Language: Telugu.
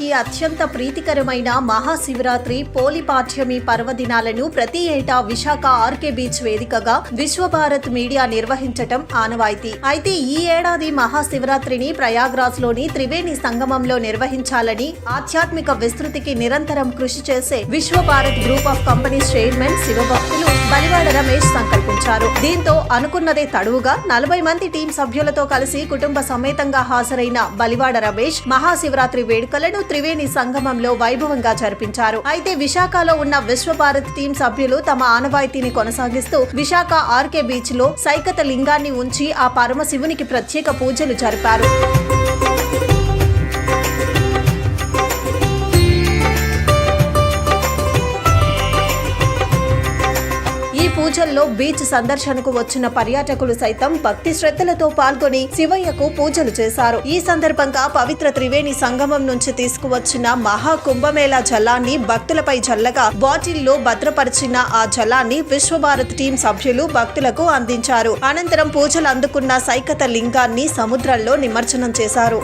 శివునికి అత్యంత ప్రీతికరమైన మహాశివరాత్రి పోలిపాఠ్యమి పర్వదినాలను ప్రతి ఏటా విశాఖ ఆర్కే బీచ్ వేదికగా విశ్వభారత్ మీడియా నిర్వహించటం ఆనవాయితీ. అయితే ఈ ఏడాది మహాశివరాత్రిని ప్రయాగ్రాజ్ లోని త్రివేణి సంగమంలో నిర్వహించాలని ఆధ్యాత్మిక విస్తృతికి నిరంతరం కృషి చేసే Vishwabharat group of companies chairman శివభక్తులు బలివాడ రమేష్ సంకల్పించారు. దీంతో అనుకున్నదే తడువుగా 40 మంది టీం సభ్యులతో కలిసి కుటుంబ సమేతంగా హాజరైన బలివాడ రమేష్ మహాశివరాత్రి వేడుకలను త్రివేణి సంగమంలో వైభవంగా జరిపించారు. అయితే విశాఖలో ఉన్న విశ్వభారత్ టీం సభ్యులు తమ ఆనవాయితీని కొనసాగిస్తూ విశాఖ ఆర్కే బీచ్ లో సైకత లింగాన్ని ఉంచి ఆ పరమశివునికి ప్రత్యేక పూజలు జరిపారు. పూజల్లో బీచ్ సందర్శనకు వచ్చిన పర్యాటకులు సైతం భక్తి శ్రద్ధలతో పాల్గొని శివయ్యకు పూజలు చేశారు. ఈ సందర్భంగా పవిత్ర త్రివేణి సంగమం నుంచి తీసుకువచ్చిన మహా కుంభమేళా జలాన్ని భక్తులపై చల్లగా బాటిల్లో భద్రపరిచిన ఆ జలాన్ని విశ్వభారత్ టీం సభ్యులు భక్తులకు అందించారు. అనంతరం పూజలు అందుకున్న సైకత లింగాన్ని సముద్రంలో నిమజ్జనం చేశారు.